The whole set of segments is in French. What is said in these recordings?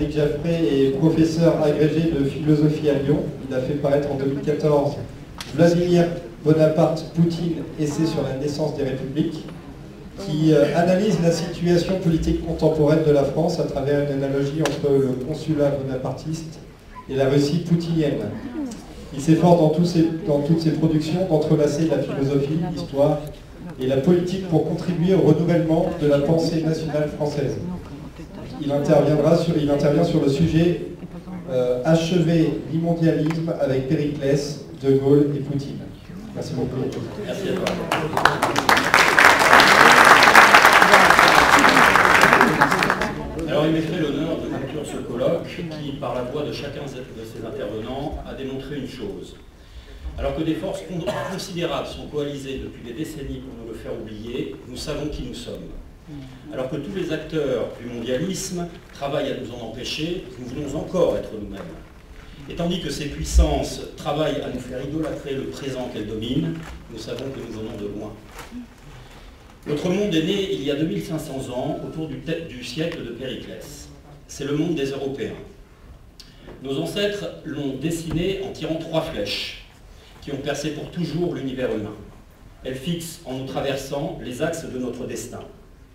Éric Jaffray est professeur agrégé de philosophie à Lyon. Il a fait paraître en 2014 Vladimir Bonaparte, Poutine, essai sur la naissance des républiques, qui analyse la situation politique contemporaine de la France à travers une analogie entre le consulat bonapartiste et la Russie poutinienne. Il s'efforce dans toutes ses productions d'entrelacer la philosophie, l'histoire et la politique pour contribuer au renouvellement de la pensée nationale française. Il intervient sur le sujet achever l'immondialisme avec Périclès, De Gaulle et Poutine. Merci beaucoup. Merci à toi. Alors il m'est fait l'honneur de conclure ce colloque qui, par la voix de chacun de ces intervenants, a démontré une chose. Alors que des forces considérables sont coalisées depuis des décennies pour nous le faire oublier, nous savons qui nous sommes. Alors que tous les acteurs du mondialisme travaillent à nous en empêcher, nous voulons encore être nous-mêmes. Et tandis que ces puissances travaillent à nous faire idolâtrer le présent qu'elles dominent, nous savons que nous venons de loin. Notre monde est né il y a 2500 ans, autour du siècle de Périclès. C'est le monde des Européens. Nos ancêtres l'ont dessiné en tirant 3 flèches, qui ont percé pour toujours l'univers humain. Elles fixent, en nous traversant, les axes de notre destin.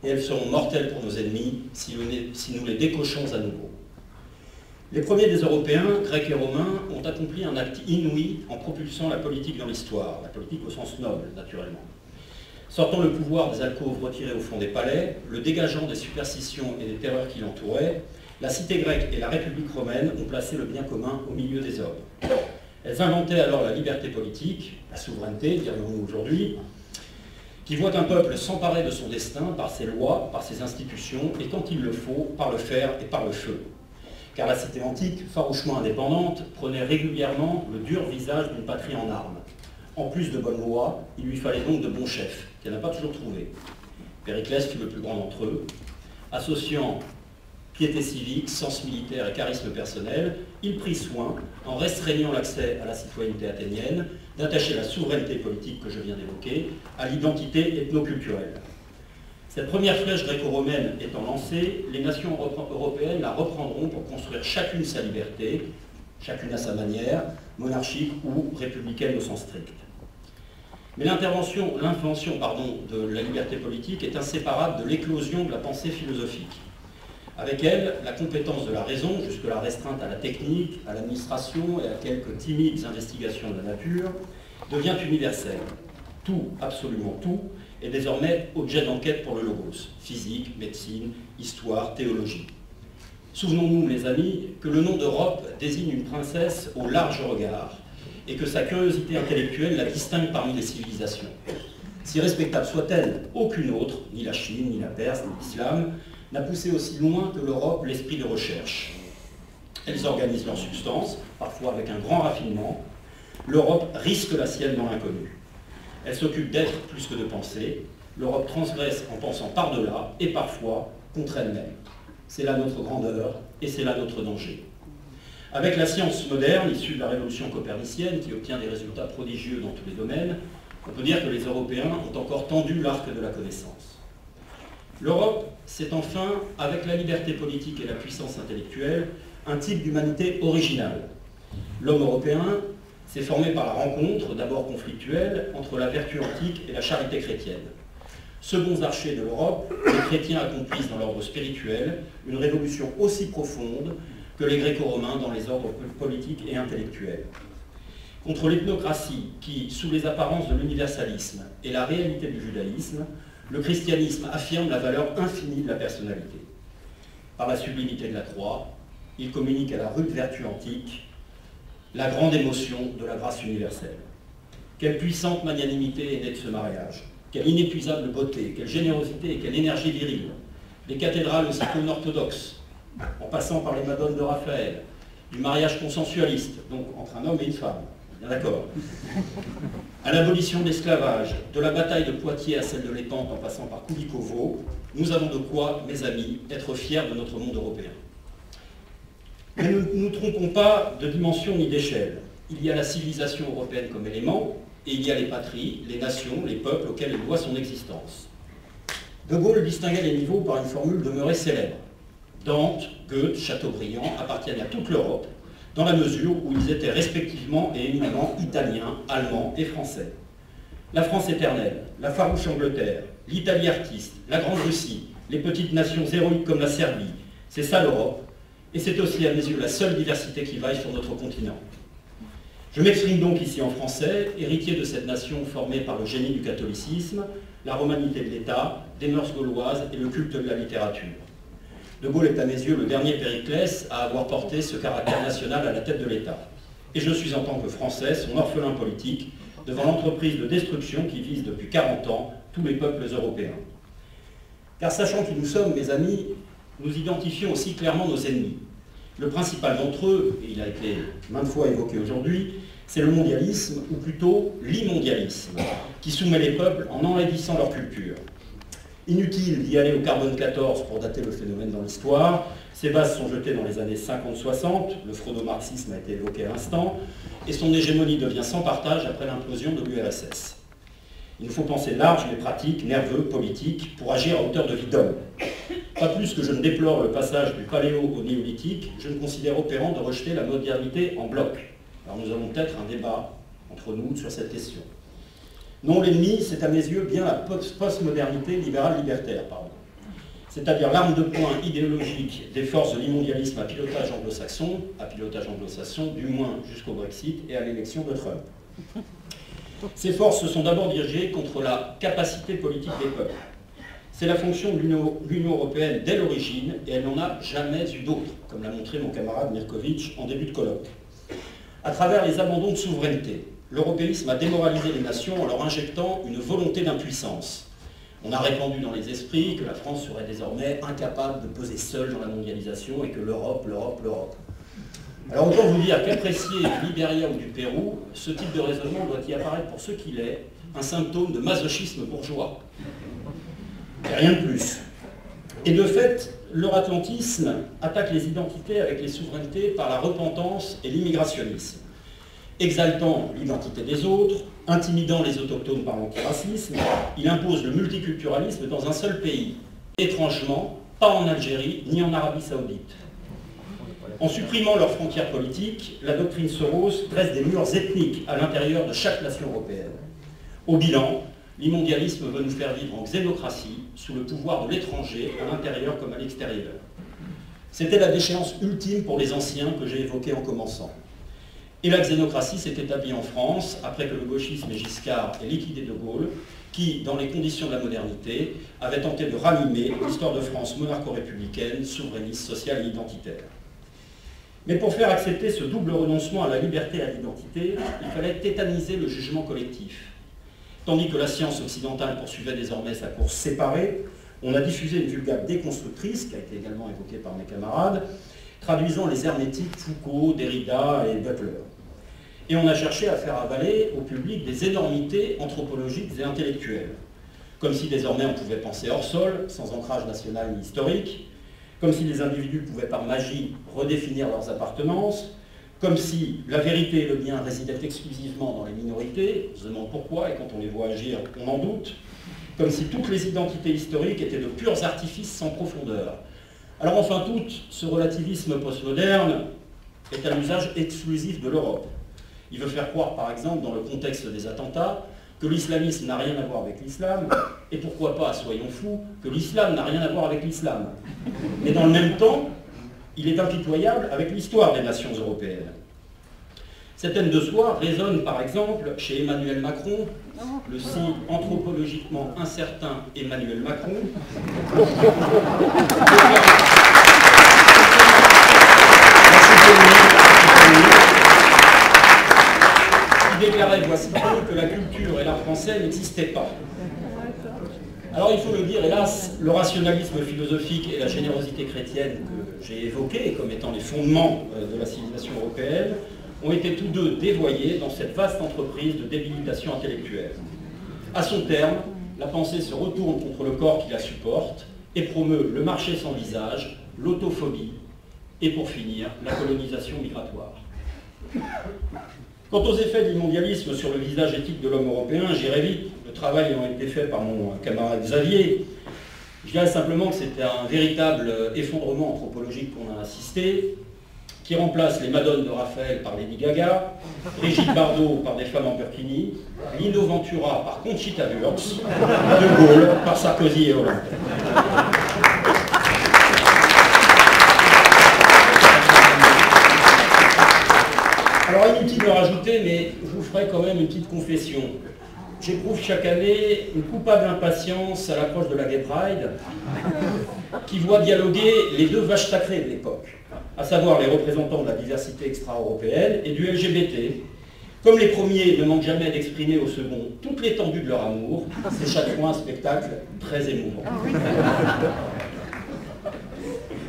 Et elles seront mortelles pour nos ennemis si nous les décochons à nouveau. Les premiers des Européens, Grecs et Romains, ont accompli un acte inouï en propulsant la politique dans l'histoire, la politique au sens noble, naturellement. Sortant le pouvoir des alcôves retirées au fond des palais, le dégageant des superstitions et des terreurs qui l'entouraient, la cité grecque et la République romaine ont placé le bien commun au milieu des hommes. Elles inventaient alors la liberté politique, la souveraineté, dirions-nous aujourd'hui, qui voit un peuple s'emparer de son destin par ses lois, par ses institutions, et quand il le faut, par le fer et par le feu. Car la cité antique, farouchement indépendante, prenait régulièrement le dur visage d'une patrie en armes. En plus de bonnes lois, il lui fallait donc de bons chefs, qu'elle n'a pas toujours trouvés. Périclès fut le plus grand d'entre eux. Associant piété civique, sens militaire et charisme personnel, il prit soin, en restreignant l'accès à la citoyenneté athénienne, d'attacher la souveraineté politique que je viens d'évoquer à l'identité ethnoculturelle. Cette première flèche gréco-romaine étant lancée, les nations européennes la reprendront pour construire chacune sa liberté, chacune à sa manière, monarchique ou républicaine au sens strict. Mais l'invention de la liberté politique est inséparable de l'éclosion de la pensée philosophique. Avec elle, la compétence de la raison, jusque-là restreinte à la technique, à l'administration et à quelques timides investigations de la nature, devient universelle. Tout, absolument tout, est désormais objet d'enquête pour le logos, physique, médecine, histoire, théologie. Souvenons-nous, mes amis, que le nom d'Europe désigne une princesse au large regard et que sa curiosité intellectuelle la distingue parmi les civilisations. Si respectable soit-elle, aucune autre, ni la Chine, ni la Perse, ni l'islam, n'a poussé aussi loin que l'Europe l'esprit de recherche. Elles organisent leur substance, parfois avec un grand raffinement. L'Europe risque la sienne dans l'inconnu. Elle s'occupe d'être plus que de penser. L'Europe transgresse en pensant par-delà et parfois contre elle-même. C'est là notre grandeur et c'est là notre danger. Avec la science moderne, issue de la révolution copernicienne, qui obtient des résultats prodigieux dans tous les domaines, on peut dire que les Européens ont encore tendu l'arc de la connaissance. L'Europe, c'est enfin, avec la liberté politique et la puissance intellectuelle, un type d'humanité originale. L'homme européen s'est formé par la rencontre, d'abord conflictuelle, entre la vertu antique et la charité chrétienne. Seconds archers de l'Europe, les chrétiens accomplissent dans l'ordre spirituel une révolution aussi profonde que les gréco-romains dans les ordres politiques et intellectuels. Contre l'ethnocratie qui, sous les apparences de l'universalisme et la réalité du judaïsme, le christianisme affirme la valeur infinie de la personnalité. Par la sublimité de la croix, il communique à la rude vertu antique la grande émotion de la grâce universelle. Quelle puissante magnanimité est née de ce mariage, quelle inépuisable beauté, quelle générosité et quelle énergie virile. Les cathédrales aussi orthodoxes, en passant par les madones de Raphaël, du mariage consensualiste, donc entre un homme et une femme, bien d'accord, à l'abolition de l'esclavage, de la bataille de Poitiers à celle de Lépante en passant par Koulikovo, nous avons de quoi, mes amis, être fiers de notre monde européen. Mais ne nous trompons pas de dimension ni d'échelle. Il y a la civilisation européenne comme élément, et il y a les patries, les nations, les peuples auxquels elle doit son existence. De Gaulle distinguait les niveaux par une formule demeurée célèbre. Dante, Goethe, Chateaubriand appartiennent à toute l'Europe, dans la mesure où ils étaient respectivement et éminemment italiens, allemands et français. La France éternelle, la farouche Angleterre, l'Italie artiste, la Grande Russie, les petites nations héroïques comme la Serbie, c'est ça l'Europe, et c'est aussi à mes yeux la seule diversité qui vaille sur notre continent. Je m'exprime donc ici en français, héritier de cette nation formée par le génie du catholicisme, la romanité de l'État, des mœurs gauloises et le culte de la littérature. De Gaulle est à mes yeux le dernier Périclès à avoir porté ce caractère national à la tête de l'État. Et je suis en tant que Français son orphelin politique devant l'entreprise de destruction qui vise depuis 40 ans tous les peuples européens. Car sachant qui nous sommes, mes amis, nous identifions aussi clairement nos ennemis. Le principal d'entre eux, et il a été maintes fois évoqué aujourd'hui, c'est le mondialisme, ou plutôt l'immondialisme, qui soumet les peuples en enlaidissant leur culture. Inutile d'y aller au carbone 14 pour dater le phénomène dans l'histoire, ses bases sont jetées dans les années 50-60, le freudo-marxisme a été évoqué à l'instant, et son hégémonie devient sans partage après l'implosion de l'URSS. Il nous faut penser large mais pratique, nerveux, politique, pour agir à hauteur de vie d'homme. Pas plus que je ne déplore le passage du paléo au néolithique, je ne considère opérant de rejeter la modernité en bloc. Alors nous avons peut-être un débat entre nous sur cette question. Non, l'ennemi, c'est à mes yeux bien la postmodernité libérale-libertaire, c'est-à-dire l'arme de poing idéologique des forces de l'immondialisme à pilotage anglo-saxon, du moins jusqu'au Brexit et à l'élection de Trump. Ces forces se sont d'abord dirigées contre la capacité politique des peuples. C'est la fonction de l'Union européenne dès l'origine et elle n'en a jamais eu d'autre, comme l'a montré mon camarade Mirkovic en début de colloque. À travers les abandons de souveraineté, l'européisme a démoralisé les nations en leur injectant une volonté d'impuissance. On a répandu dans les esprits que la France serait désormais incapable de peser seule dans la mondialisation et que l'Europe. Alors autant vous dire qu'apprécier du Libéria ou du Pérou, ce type de raisonnement doit y apparaître pour ce qu'il est, un symptôme de masochisme bourgeois. Et rien de plus. Et de fait, l'euratlantisme attaque les identités avec les souverainetés par la repentance et l'immigrationnisme, exaltant l'identité des autres, intimidant les autochtones par l'antiracisme, il impose le multiculturalisme dans un seul pays, étrangement, pas en Algérie ni en Arabie Saoudite. En supprimant leurs frontières politiques, la doctrine Soros dresse des murs ethniques à l'intérieur de chaque nation européenne. Au bilan, l'immondialisme veut nous faire vivre en xénocratie, sous le pouvoir de l'étranger, à l'intérieur comme à l'extérieur. C'était la déchéance ultime pour les anciens que j'ai évoquée en commençant. Et la xénocratie s'est établie en France, après que le gauchisme et Giscard aient liquidé De Gaulle, qui, dans les conditions de la modernité, avait tenté de ranimer l'histoire de France monarcho-républicaine, souverainiste, sociale et identitaire. Mais pour faire accepter ce double renoncement à la liberté et à l'identité, il fallait tétaniser le jugement collectif. Tandis que la science occidentale poursuivait désormais sa course séparée, on a diffusé une vulgate déconstructrice, qui a été également évoquée par mes camarades, traduisant les hermétiques Foucault, Derrida et Butler. Et on a cherché à faire avaler au public des énormités anthropologiques et intellectuelles, comme si désormais on pouvait penser hors sol, sans ancrage national ni historique, comme si les individus pouvaient par magie redéfinir leurs appartenances, comme si la vérité et le bien résidaient exclusivement dans les minorités, on se demande pourquoi, et quand on les voit agir, on en doute, comme si toutes les identités historiques étaient de purs artifices sans profondeur. Alors enfin tout, ce relativisme postmoderne est un usage exclusif de l'Europe. Il veut faire croire, par exemple, dans le contexte des attentats, que l'islamisme n'a rien à voir avec l'islam, et pourquoi pas, soyons fous, que l'islam n'a rien à voir avec l'islam. Mais dans le même temps, il est impitoyable avec l'histoire des nations européennes. Cette haine de soi résonne, par exemple, chez Emmanuel Macron, le si anthropologiquement incertain Emmanuel Macron, qui déclarait voici peu que la culture et l'art français n'existaient pas. Alors il faut le dire, hélas, le rationalisme philosophique et la générosité chrétienne que j'ai évoqués comme étant les fondements de la civilisation européenne ont été tous deux dévoyés dans cette vaste entreprise de débilitation intellectuelle. À son terme, la pensée se retourne contre le corps qui la supporte et promeut le marché sans visage, l'autophobie et pour finir, la colonisation migratoire. Quant aux effets du mondialisme sur le visage éthique de l'homme européen, j'irai vite, le travail ayant été fait par mon camarade Xavier. Je dirais simplement que c'était un véritable effondrement anthropologique qu'on a assisté, qui remplace les Madones de Raphaël par Lady Gaga, Brigitte Bardot par des femmes en burkini, Lino Ventura par Conchita Wurst, De Gaulle par Sarkozy et Hollande. Alors inutile de rajouter, mais je vous ferai quand même une petite confession. J'éprouve chaque année une coupable impatience à l'approche de la Gay Pride, qui voit dialoguer les deux vaches sacrées de l'époque, à savoir les représentants de la diversité extra-européenne et du LGBT. Comme les premiers ne manquent jamais d'exprimer au second toute l'étendue de leur amour, c'est chaque fois un spectacle très émouvant.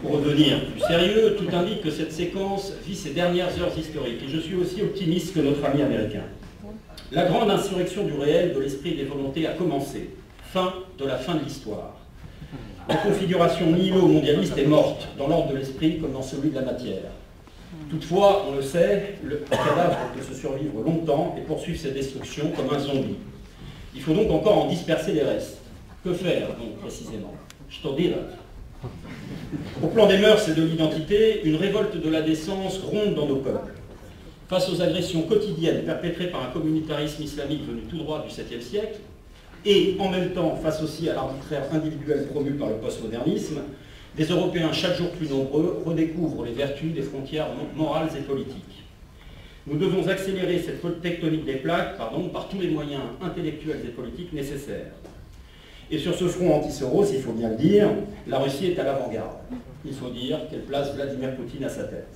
Pour revenir plus sérieux, tout indique que cette séquence vit ses dernières heures historiques, et je suis aussi optimiste que notre ami américain. La grande insurrection du réel, de l'esprit et des volontés a commencé. Fin de la fin de l'histoire. La configuration nihilo-mondialiste est morte, dans l'ordre de l'esprit comme dans celui de la matière. Toutefois, on le sait, le cadavre peut se survivre longtemps et poursuivre ses destructions comme un zombie. Il faut donc encore en disperser les restes. Que faire, donc, précisément? Je t'en dirai. Au plan des mœurs et de l'identité, une révolte de la décence gronde dans nos peuples. Face aux agressions quotidiennes perpétrées par un communautarisme islamique venu tout droit du 7e siècle, et en même temps face aussi à l'arbitraire individuel promu par le postmodernisme, des Européens chaque jour plus nombreux redécouvrent les vertus des frontières morales et politiques. Nous devons accélérer cette faute tectonique des plaques par tous les moyens intellectuels et politiques nécessaires. Et sur ce front anti-Soros, il faut bien le dire, la Russie est à l'avant-garde. Il faut dire qu'elle place Vladimir Poutine à sa tête.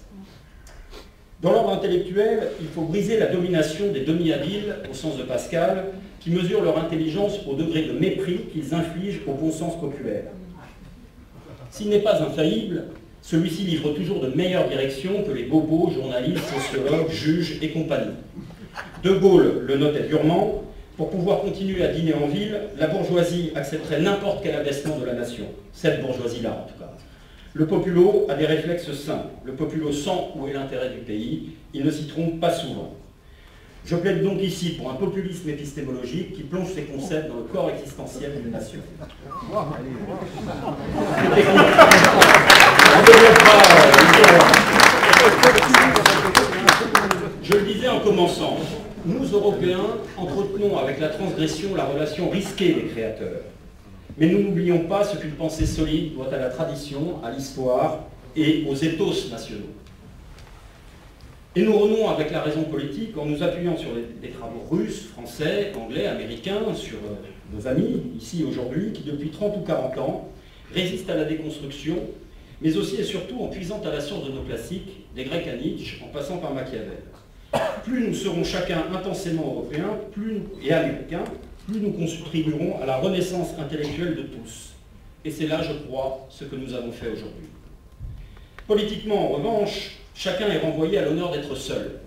Dans l'ordre intellectuel, il faut briser la domination des demi-habiles, au sens de Pascal, qui mesurent leur intelligence au degré de mépris qu'ils infligent au bon sens populaire. S'il n'est pas infaillible, celui-ci livre toujours de meilleures directions que les bobos, journalistes, sociologues, juges et compagnie. De Gaulle le notait durement: pour pouvoir continuer à dîner en ville, la bourgeoisie accepterait n'importe quel abaissement de la nation. Cette bourgeoisie-là, en tout cas. Le populo a des réflexes sains. Le populo sent où est l'intérêt du pays. Il ne s'y trompe pas souvent. Je plaide donc ici pour un populisme épistémologique qui plonge ses concepts dans le corps existentiel d'une nation. Je le disais en commençant, nous, Européens, entretenons avec la transgression la relation risquée des créateurs. Mais nous n'oublions pas ce qu'une pensée solide doit à la tradition, à l'histoire et aux ethos nationaux. Et nous renouons avec la raison politique en nous appuyant sur des travaux russes, français, anglais, américains, sur nos amis, ici aujourd'hui, qui depuis 30 ou 40 ans résistent à la déconstruction, mais aussi et surtout en puisant à la source de nos classiques, des Grecs à Nietzsche, en passant par Machiavel. Plus nous serons chacun intensément européens et américains, plus nous contribuerons à la renaissance intellectuelle de tous. Et c'est là, je crois, ce que nous avons fait aujourd'hui. Politiquement, en revanche, chacun est renvoyé à l'honneur d'être seul.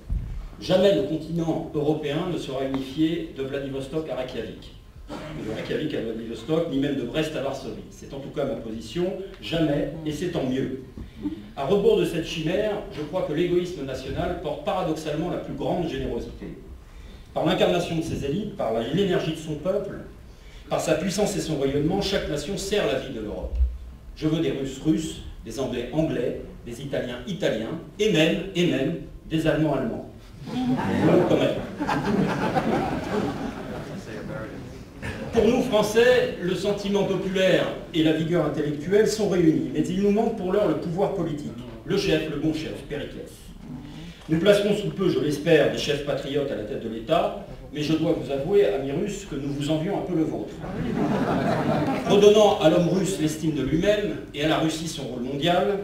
Jamais le continent européen ne sera unifié de Vladivostok à Reykjavik. De Reykjavik à Vladivostok, ni même de Brest à Varsovie. C'est en tout cas ma position, jamais, et c'est tant mieux. À rebours de cette chimère, je crois que l'égoïsme national porte paradoxalement la plus grande générosité. Par l'incarnation de ses élites, par l'énergie de son peuple, par sa puissance et son rayonnement, chaque nation sert la vie de l'Europe. Je veux des Russes russes, des Anglais anglais, des Italiens italiens, et même des Allemands allemands. Quand même. Pour nous, Français, le sentiment populaire et la vigueur intellectuelle sont réunis, mais il nous manque pour l'heure le pouvoir politique, le chef, le bon chef, Périclès. Nous placerons sous peu, je l'espère, des chefs patriotes à la tête de l'État, mais je dois vous avouer, amis russes, que nous vous envions un peu le vôtre. Redonnant à l'homme russe l'estime de lui-même et à la Russie son rôle mondial,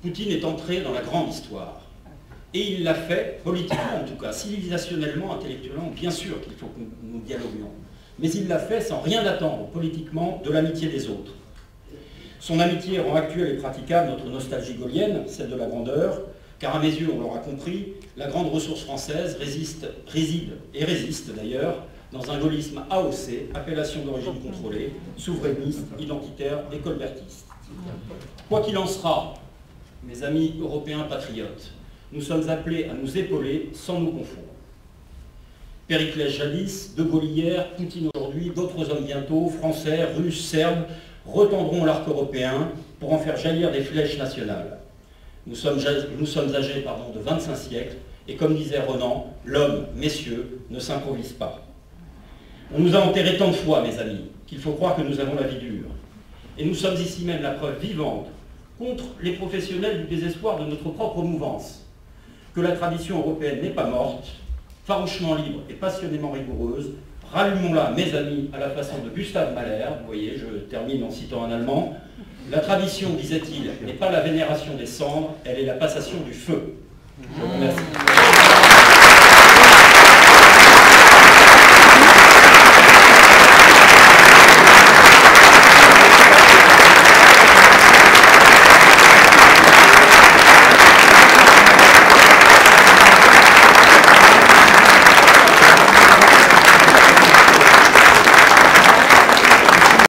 Poutine est entré dans la grande histoire. Et il l'a fait, politiquement en tout cas, civilisationnellement, intellectuellement, bien sûr qu'il faut que nous dialoguions. Mais il l'a fait sans rien attendre, politiquement, de l'amitié des autres. Son amitié rend actuelle et praticable notre nostalgie gaulienne, celle de la grandeur, car à mes yeux, on l'aura compris, la grande ressource française réside d'ailleurs dans un gaullisme AOC, appellation d'origine contrôlée, souverainiste, identitaire et colbertiste. Quoi qu'il en sera, mes amis européens patriotes, nous sommes appelés à nous épauler sans nous confondre. Périclès jadis, De Gaulle hier, Poutine aujourd'hui, d'autres hommes bientôt, français, russes, serbes, retendrons l'arc européen pour en faire jaillir des flèches nationales. Nous sommes âgés de 25 siècles, et comme disait Renan, l'homme, messieurs, ne s'improvise pas. On nous a enterrés tant de fois, mes amis, qu'il faut croire que nous avons la vie dure. Et nous sommes ici même la preuve vivante contre les professionnels du désespoir de notre propre mouvance, que la tradition européenne n'est pas morte, farouchement libre et passionnément rigoureuse. Rallumons-la, mes amis, à la façon de Gustav Mahler. Vous voyez, je termine en citant un Allemand. La tradition, disait-il, n'est pas la vénération des cendres, elle est la passation du feu. Je vous remercie.